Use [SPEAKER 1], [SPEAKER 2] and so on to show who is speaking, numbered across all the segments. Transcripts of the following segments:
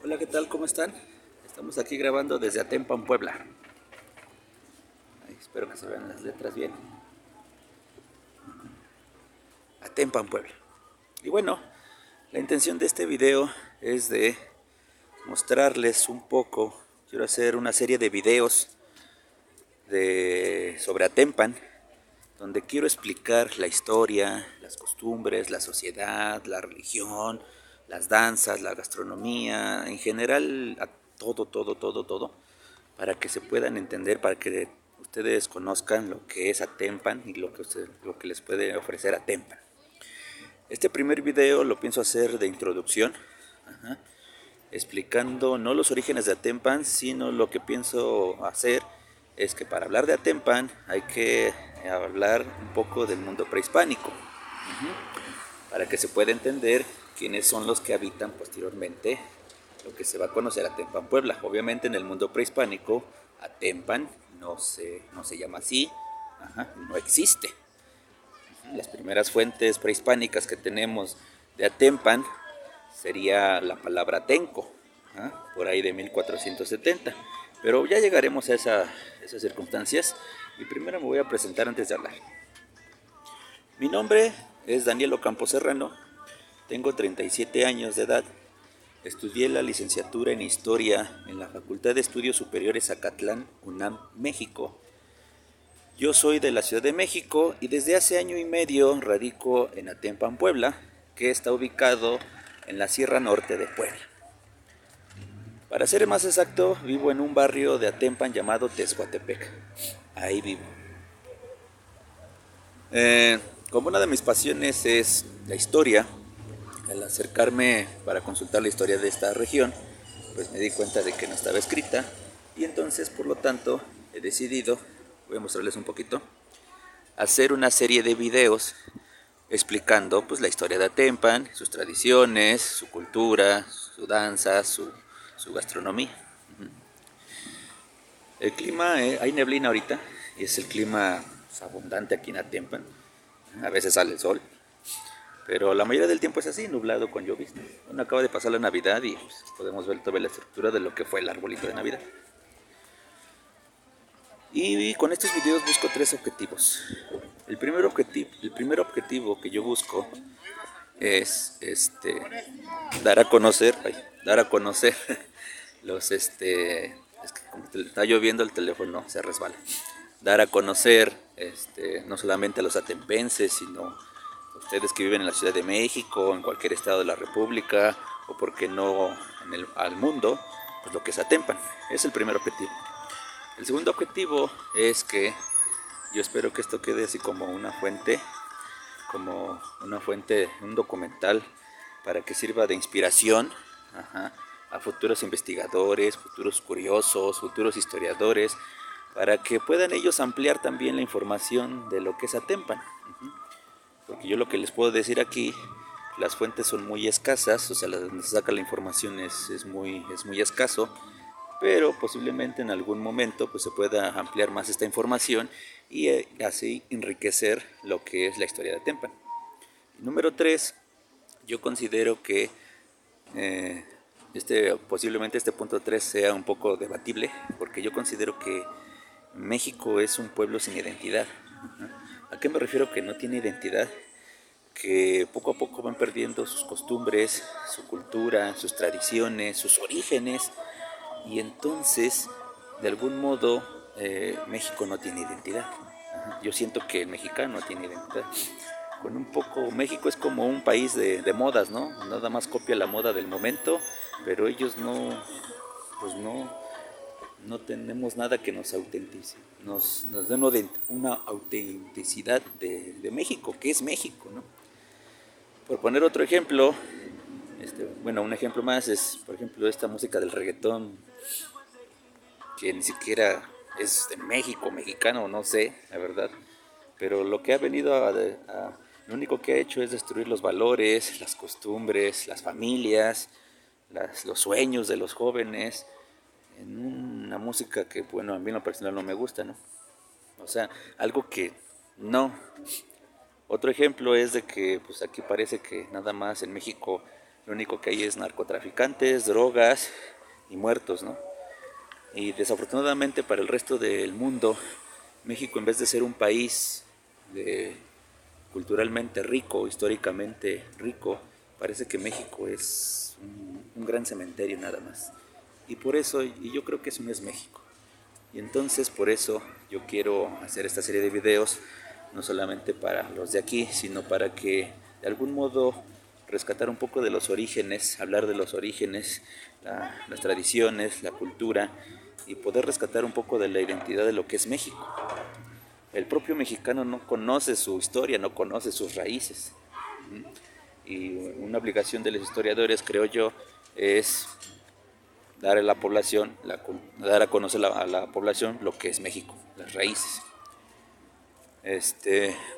[SPEAKER 1] Hola, ¿qué tal? ¿Cómo están? Estamos aquí grabando desde Atempan, Puebla. Ahí, espero que se vean las letras bien. Atempan, Puebla. Y bueno, la intención de este video es de mostrarles un poco. Quiero hacer una serie de videos sobre Atempan, donde quiero explicar la historia, las costumbres, la sociedad, la religión, las danzas, la gastronomía, en general, a todo, para que se puedan entender, para que ustedes conozcan lo que es Atempan y lo que les puede ofrecer Atempan. Este primer video lo pienso hacer de introducción, explicando no los orígenes de Atempan, sino lo que pienso hacer es que para hablar de Atempan hay que hablar un poco del mundo prehispánico, para que se pueda entender quiénes son los que habitan posteriormente lo que se va a conocer Atempan, Puebla. Obviamente en el mundo prehispánico Atempan no se llama así, no existe. Las primeras fuentes prehispánicas que tenemos de Atempan sería la palabra Tenco, por ahí de 1470. Pero ya llegaremos a esas circunstancias y primero me voy a presentar antes de hablar. Mi nombre es Daniel Ocampo Serrano, tengo 37 años de edad, estudié la licenciatura en Historia en la Facultad de Estudios Superiores Acatlán, UNAM, México. Yo soy de la Ciudad de México y desde hace año y medio radico en Atempan, Puebla, que está ubicado en la Sierra Norte de Puebla. Para ser más exacto, vivo en un barrio de Atempan llamado Tezcuatepec. Ahí vivo. Como una de mis pasiones es la historia, al acercarme para consultar la historia de esta región, pues me di cuenta de que no estaba escrita y entonces, por lo tanto, he decidido, voy a mostrarles un poquito, hacer una serie de videos explicando pues la historia de Atempan, sus tradiciones, su cultura, su danza, su gastronomía. El clima, hay neblina ahorita y es el clima pues, abundante aquí en Atempan. A veces sale el sol, pero la mayoría del tiempo es así, nublado con llovizna. Bueno, acaba de pasar la Navidad y pues, podemos ver toda la estructura de lo que fue el arbolito de Navidad. Y con estos videos busco tres objetivos. El primer objetivo que yo busco es dar a conocer los es que como está lloviendo el teléfono se resbala. Dar a conocer no solamente a los atempenses, sino a ustedes que viven en la Ciudad de México, en cualquier estado de la República, o por qué no al mundo, pues lo que es Atempan. Es el primer objetivo. El segundo objetivo es que yo espero que esto quede así como una fuente, un documental para que sirva de inspiración a futuros investigadores, futuros curiosos, futuros historiadores, para que puedan ellos ampliar también la información de lo que es Atempan. Porque yo lo que les puedo decir aquí, las fuentes son muy escasas, o sea, donde se saca la información es muy escaso, pero posiblemente en algún momento pues se pueda ampliar más esta información y así enriquecer lo que es la historia de Atempan. Número 3, yo considero que posiblemente este punto 3 sea un poco debatible, porque yo considero que México es un pueblo sin identidad. ¿A qué me refiero que no tiene identidad? Que poco a poco van perdiendo sus costumbres, su cultura, sus tradiciones, sus orígenes, y entonces, de algún modo, México no tiene identidad. Yo siento que el mexicano tiene identidad. Con un poco, México es como un país de modas, ¿no? Nada más copia la moda del momento, pero ellos pues no tenemos nada que nos autentice, nos den una autenticidad de México, que es México, ¿no? Por poner otro ejemplo, bueno, un ejemplo más es, por ejemplo, esta música del reggaetón, que ni siquiera es de México, mexicano, no sé, la verdad, pero lo que ha venido lo único que ha hecho es destruir los valores, las costumbres, las familias, los sueños de los jóvenes, en una música que, bueno, a mí en lo personal no me gusta, ¿no? O sea, algo que no. Otro ejemplo es de que, pues aquí parece que nada más en México lo único que hay es narcotraficantes, drogas y muertos, ¿no? Y desafortunadamente para el resto del mundo, México, en vez de ser un país de, culturalmente rico, históricamente rico, parece que México es un gran cementerio nada más. Y por eso, y yo creo que eso no es México. Y entonces por eso yo quiero hacer esta serie de videos, no solamente para los de aquí, sino para que de algún modo rescatar un poco de los orígenes, hablar de los orígenes, las tradiciones, la cultura, y poder rescatar un poco de la identidad de lo que es México. El propio mexicano no conoce su historia, no conoce sus raíces. Y una obligación de los historiadores, creo yo, es dar a la población, dar a conocer a la población lo que es México, las raíces.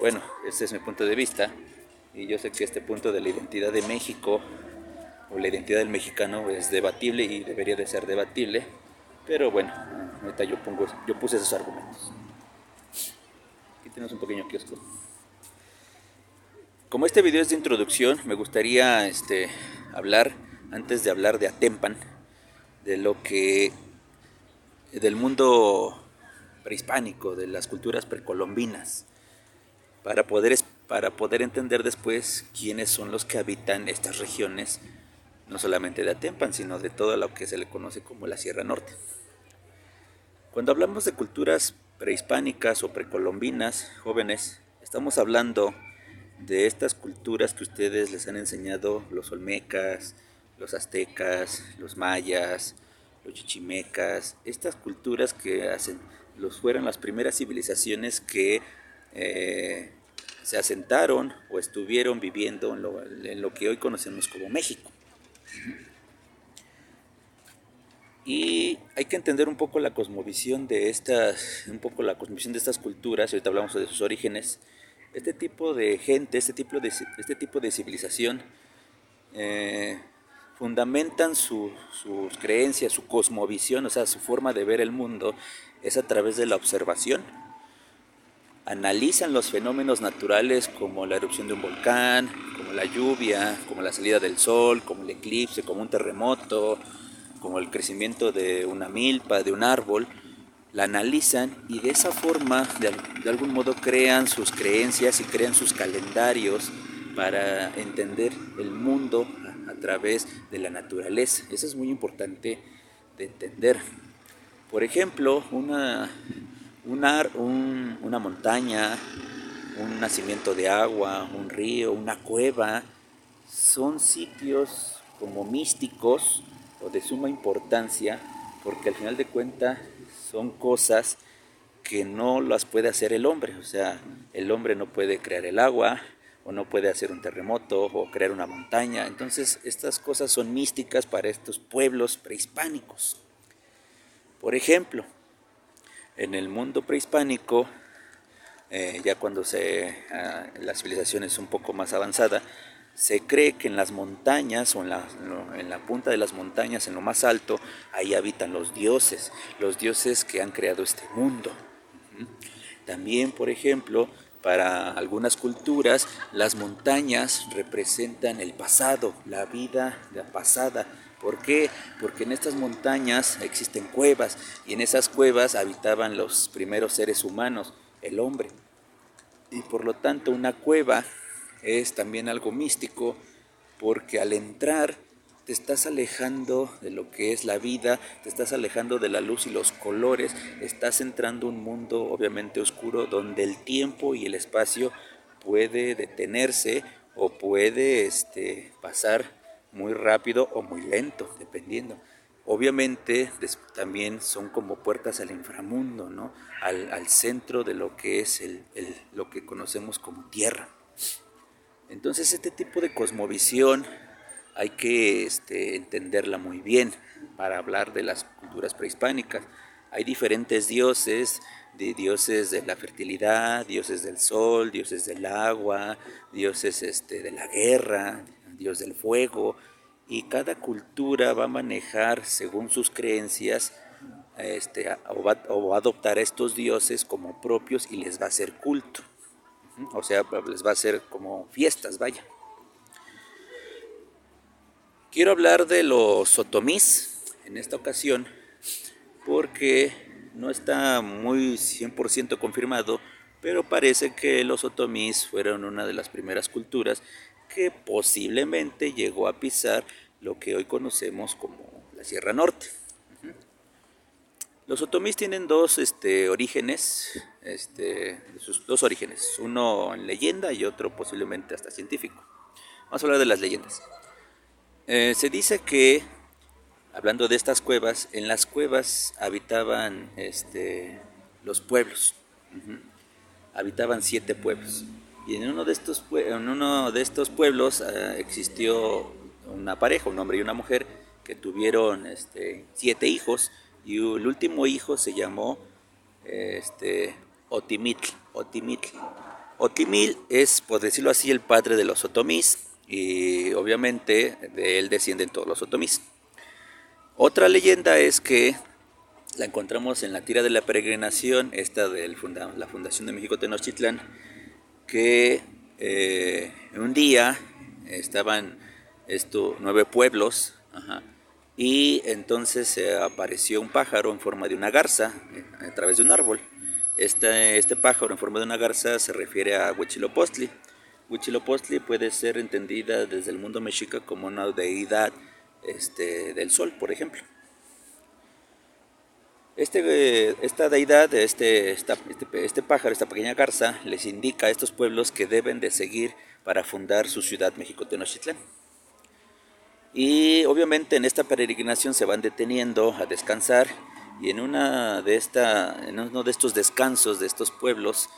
[SPEAKER 1] Bueno, este es mi punto de vista, y yo sé que este punto de la identidad de México o la identidad del mexicano es debatible y debería de ser debatible, pero bueno, ahorita yo puse esos argumentos. Aquí tenemos un pequeño kiosco. Como este video es de introducción, me gustaría hablar, antes de hablar de Atempan, de lo que del mundo prehispánico, de las culturas precolombinas, para poder entender después quiénes son los que habitan estas regiones, no solamente de Atempan, sino de todo lo que se le conoce como la Sierra Norte. Cuando hablamos de culturas prehispánicas o precolombinas, jóvenes, estamos hablando de estas culturas que ustedes les han enseñado los olmecas, los aztecas, los mayas, los chichimecas, estas culturas que fueron las primeras civilizaciones que se asentaron o estuvieron viviendo en lo que hoy conocemos como México. Y hay que entender un poco la cosmovisión de estas culturas. Ahorita hablamos de sus orígenes. Este tipo de gente, este tipo de civilización fundamentan sus creencias, su cosmovisión, o sea, su forma de ver el mundo es a través de la observación. Analizan los fenómenos naturales como la erupción de un volcán, como la lluvia, como la salida del sol, como el eclipse, como un terremoto, como el crecimiento de una milpa, de un árbol. La analizan y de esa forma, de algún modo, crean sus creencias y crean sus calendarios para entender el mundo a través de la naturaleza. Eso es muy importante de entender. Por ejemplo, una montaña, un nacimiento de agua, un río, una cueva, son sitios como místicos o de suma importancia, porque al final de cuentas son cosas que no las puede hacer el hombre. O sea, el hombre no puede crear el agua, o no puede hacer un terremoto, o crear una montaña. Entonces, estas cosas son místicas para estos pueblos prehispánicos. Por ejemplo, en el mundo prehispánico, ya cuando la civilización es un poco más avanzada, se cree que en las montañas o en la punta de las montañas, en lo más alto, ahí habitan los dioses que han creado este mundo. También, por ejemplo, para algunas culturas, las montañas representan el pasado, la vida pasada. ¿Por qué? Porque en estas montañas existen cuevas, y en esas cuevas habitaban los primeros seres humanos, el hombre. Y por lo tanto, una cueva es también algo místico, porque al entrar te estás alejando de lo que es la vida, te estás alejando de la luz y los colores, estás entrando a un mundo obviamente oscuro, donde el tiempo y el espacio puede detenerse o puede pasar muy rápido o muy lento, dependiendo. Obviamente también son como puertas al inframundo, ¿no? Al centro de lo que es lo que conocemos como tierra. Entonces este tipo de cosmovisión hay que entenderla muy bien para hablar de las culturas prehispánicas. Hay diferentes dioses de la fertilidad, dioses del sol, dioses del agua, dioses de la guerra, dios del fuego, y cada cultura va a manejar según sus creencias o va a adoptar a estos dioses como propios y les va a hacer culto. O sea, les va a hacer como fiestas, vaya. Quiero hablar de los otomís en esta ocasión porque no está muy 100% confirmado, pero parece que los otomís fueron una de las primeras culturas que posiblemente llegó a pisar lo que hoy conocemos como la Sierra Norte. Los otomís tienen dos orígenes, sus dos orígenes, uno en leyenda y otro posiblemente hasta científico. Vamos a hablar de las leyendas. Se dice que, hablando de estas cuevas, en las cuevas habitaban los pueblos. Habitaban 7 pueblos. Y en uno de estos pueblos existió una pareja, un hombre y una mujer, que tuvieron 7 hijos. Y el último hijo se llamó Otimitl. Otimil es, por decirlo así, el padre de los otomís. Y obviamente de él descienden todos los otomís. Otra leyenda es que la encontramos en la tira de la peregrinación, esta de la Fundación de México Tenochtitlán, que un día estaban 9 pueblos, y entonces se apareció un pájaro en forma de una garza a través de un árbol. Este pájaro en forma de una garza se refiere a Huitzilopochtli. Huitzilopochtli puede ser entendida desde el mundo mexica como una deidad del sol, por ejemplo. Esta deidad, este pájaro, esta pequeña garza, les indica a estos pueblos que deben de seguir para fundar su ciudad México Tenochtitlán. Y obviamente en esta peregrinación se van deteniendo a descansar, y en uno de estos descansos de estos pueblos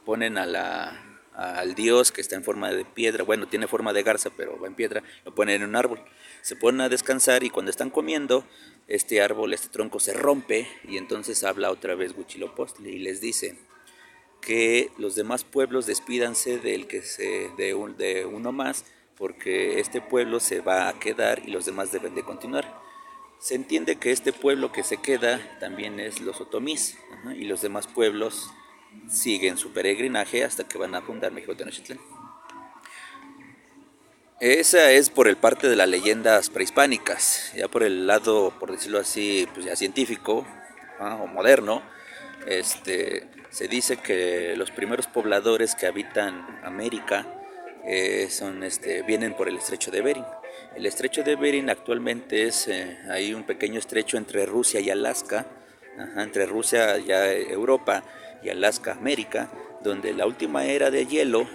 [SPEAKER 1] ponen al dios que está en forma de piedra, bueno, tiene forma de garza pero va en piedra, lo ponen en un árbol, se ponen a descansar, y cuando están comiendo, este árbol, este tronco se rompe, y entonces habla otra vez Huitzilopochtli y les dice que los demás pueblos despídanse de uno más, porque este pueblo se va a quedar y los demás deben de continuar. Se entiende que este pueblo que se queda también es los otomís, y los demás pueblos siguen su peregrinaje hasta que van a fundar México Tenochtitlán. Esa es por el parte de las leyendas prehispánicas. Ya por el lado, por decirlo así, pues ya científico, o moderno, se dice que los primeros pobladores que habitan América vienen por el estrecho de Bering. El estrecho de Bering actualmente hay un pequeño estrecho entre Rusia y Alaska, entre Rusia, ya Europa, y Alaska, América, donde la última era de hielo,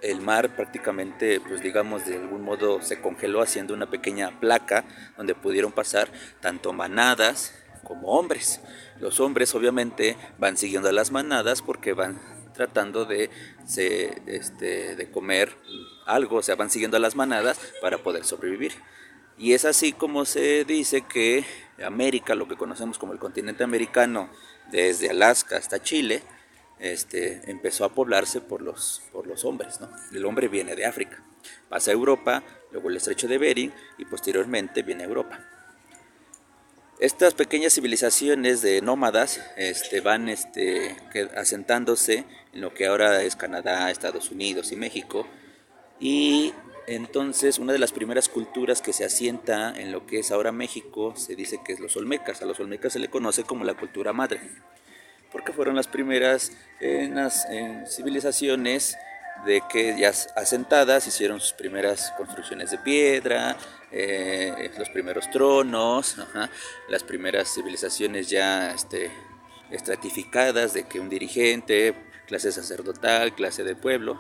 [SPEAKER 1] el mar prácticamente, pues digamos, de algún modo se congeló, haciendo una pequeña placa donde pudieron pasar tanto manadas como hombres. Los hombres obviamente van siguiendo a las manadas porque van tratando de comer algo, o sea, van siguiendo a las manadas para poder sobrevivir. Y es así como se dice que América, lo que conocemos como el continente americano, desde Alaska hasta Chile, empezó a poblarse por los hombres, ¿no? El hombre viene de África, pasa a Europa, luego el estrecho de Bering, y posteriormente viene a Europa. Estas pequeñas civilizaciones de nómadas van asentándose en lo que ahora es Canadá, Estados Unidos y México. Y entonces una de las primeras culturas que se asienta en lo que es ahora México se dice que es los olmecas. A los olmecas se le conoce como la cultura madre, porque fueron las primeras civilizaciones de que ya asentadas hicieron sus primeras construcciones de piedra, los primeros tronos, las primeras civilizaciones ya estratificadas, de que un dirigente, clase sacerdotal, clase de pueblo,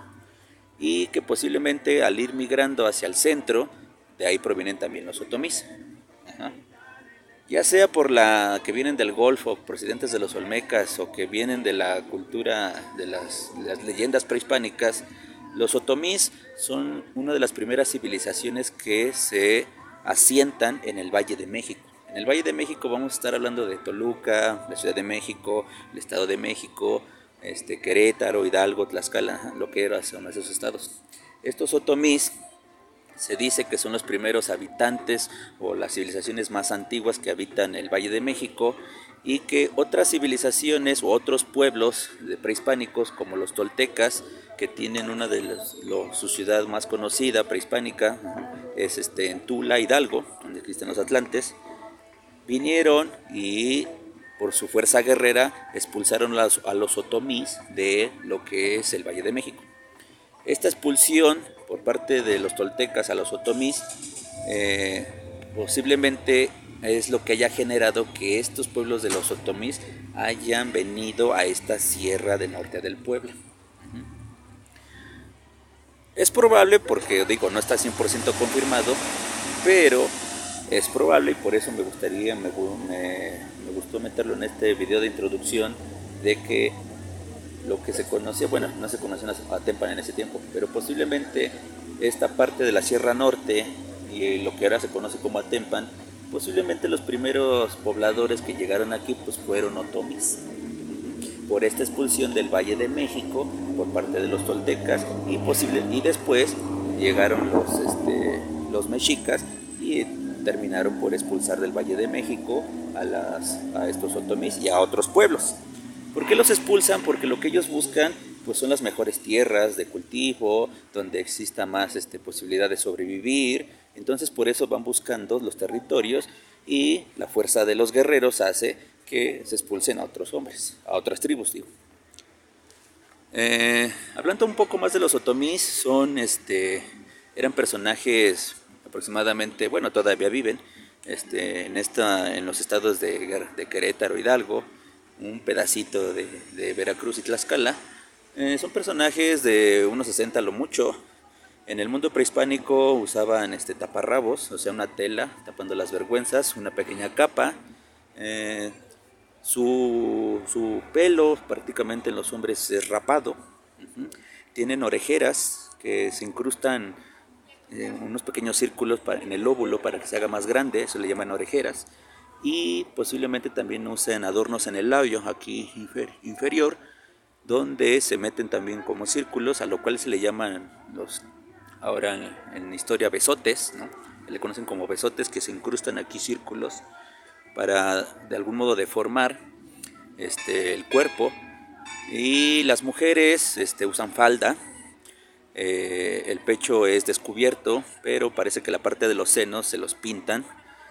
[SPEAKER 1] y que posiblemente al ir migrando hacia el centro, de ahí provienen también los otomís. Ya sea por la que vienen del Golfo, procedentes de los olmecas, o que vienen de la cultura de las leyendas prehispánicas, los otomís son una de las primeras civilizaciones que se asientan en el Valle de México. En el Valle de México vamos a estar hablando de Toluca, la Ciudad de México, el Estado de México, Querétaro, Hidalgo, Tlaxcala, lo que son esos estados. Estos otomís Se dice que son los primeros habitantes o las civilizaciones más antiguas que habitan el Valle de México, y que otras civilizaciones u otros pueblos prehispánicos como los toltecas, que tienen una de su ciudad más conocida prehispánica, es en Tula, Hidalgo, donde existen los atlantes, vinieron y por su fuerza guerrera expulsaron a los otomís de lo que es el Valle de México. Esta expulsión por parte de los toltecas a los otomís posiblemente es lo que haya generado que estos pueblos de los otomís hayan venido a esta sierra del norte del Puebla. Es probable, porque digo, no está 100% confirmado, pero es probable, y por eso me gustó meterlo en este video de introducción, de que lo que se conocía, bueno, no se conocía a Atempan en ese tiempo, pero posiblemente esta parte de la Sierra Norte y lo que ahora se conoce como Atempan, posiblemente los primeros pobladores que llegaron aquí pues fueron otomís, por esta expulsión del Valle de México por parte de los toltecas, y después llegaron los mexicas y terminaron por expulsar del Valle de México a estos otomís y a otros pueblos. ¿Por qué los expulsan? Porque lo que ellos buscan pues son las mejores tierras de cultivo, donde exista más posibilidad de sobrevivir. Entonces por eso van buscando los territorios, y la fuerza de los guerreros hace que se expulsen a otros hombres, a otras tribus, digo. Hablando un poco más de los otomís, eran personajes aproximadamente, bueno, todavía viven en los estados de Querétaro, Hidalgo, un pedacito de Veracruz y Tlaxcala. Son personajes de unos 60 a lo mucho. En el mundo prehispánico usaban taparrabos, o sea, una tela tapando las vergüenzas, una pequeña capa. Su pelo prácticamente en los hombres es rapado. Tienen orejeras que se incrustan en unos pequeños círculos en el lóbulo para que se haga más grande, eso le llaman orejeras. Y posiblemente también usen adornos en el labio, aquí inferior, donde se meten también como círculos, a lo cual se le llaman ahora en historia besotes, ¿no? Le conocen como besotes, que se incrustan aquí círculos para de algún modo deformar el cuerpo. Y las mujeres usan falda. El pecho es descubierto, pero parece que la parte de los senos se los pintan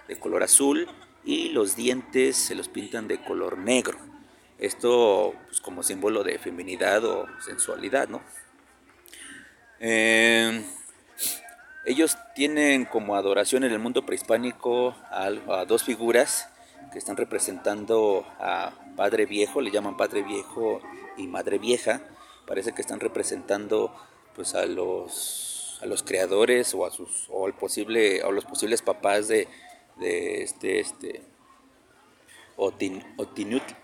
[SPEAKER 1] de color azul, y los dientes se los pintan de color negro. Esto pues, como símbolo de feminidad o sensualidad, ¿no? Ellos tienen como adoración en el mundo prehispánico a dos figuras que están representando a Padre Viejo, le llaman Padre Viejo y Madre Vieja. Parece que están representando pues a los creadores o a los posibles papás de Otinutl,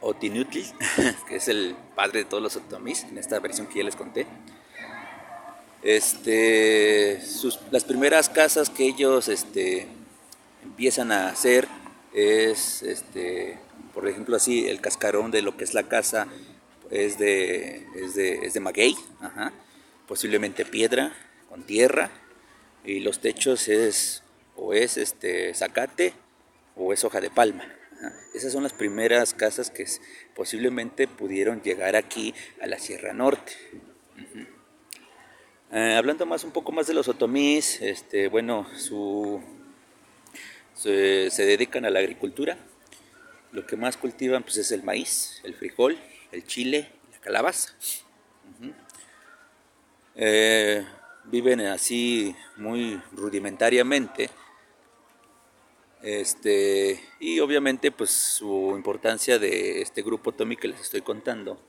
[SPEAKER 1] que es el padre de todos los otomís, en esta versión que ya les conté. Las primeras casas que ellos empiezan a hacer es, por ejemplo, así, el cascarón de lo que es la casa es de maguey, ajá, posiblemente piedra con tierra, y los techos es zacate o es hoja de palma. Ajá. Esas son las primeras casas que posiblemente pudieron llegar aquí a la Sierra Norte. Hablando un poco más de los otomís, bueno, se dedican a la agricultura. Lo que más cultivan pues es el maíz, el frijol, el chile, la calabaza. Viven así muy rudimentariamente. Y obviamente pues su importancia de este grupo otomí que les estoy contando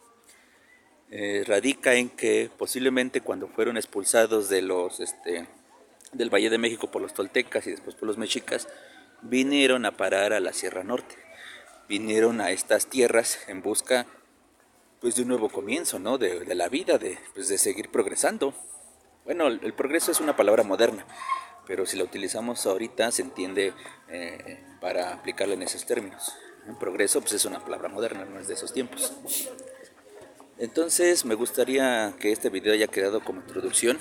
[SPEAKER 1] radica en que posiblemente cuando fueron expulsados del Valle de México por los toltecas y después por los mexicas, vinieron a parar a la Sierra Norte, vinieron a estas tierras en busca pues de un nuevo comienzo, ¿no? de la vida, pues, de seguir progresando. Bueno, el progreso es una palabra moderna, pero si la utilizamos ahorita se entiende para aplicarla en esos términos. El progreso pues es una palabra moderna, no es de esos tiempos. Entonces me gustaría que este video haya quedado como introducción.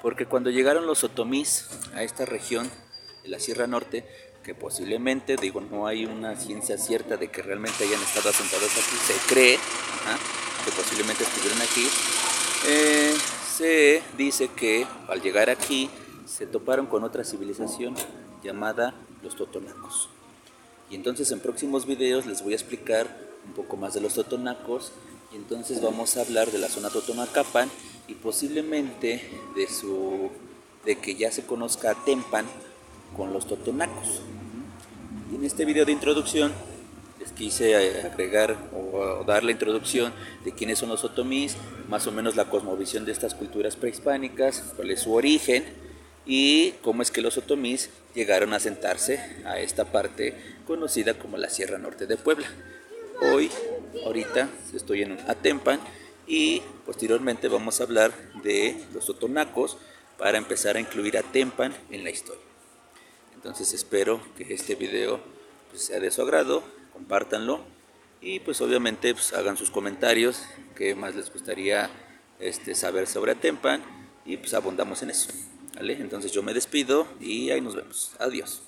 [SPEAKER 1] porque cuando llegaron los otomís a esta región de la Sierra Norte, que posiblemente, digo, no hay una ciencia cierta de que realmente hayan estado asentados aquí, se cree que posiblemente estuvieron aquí, se dice que al llegar aquí se toparon con otra civilización llamada los totonacos. Y entonces en próximos videos les voy a explicar un poco más de los totonacos, y entonces vamos a hablar de la zona Totonacapan y posiblemente de que ya se conozca a Tempan con los totonacos. Y en este video de introducción les quise agregar o dar la introducción de quiénes son los otomís, más o menos la cosmovisión de estas culturas prehispánicas, cuál es su origen y cómo es que los otomís llegaron a sentarse a esta parte conocida como la Sierra Norte de Puebla. Ahorita estoy en Atempan y posteriormente vamos a hablar de los totonacos para empezar a incluir a Tempan en la historia. Entonces espero que este video pues sea de su agrado, compártanlo y pues obviamente pues hagan sus comentarios, qué más les gustaría saber sobre Atempan, y pues abundamos en eso, ¿vale? Entonces yo me despido y ahí nos vemos. Adiós.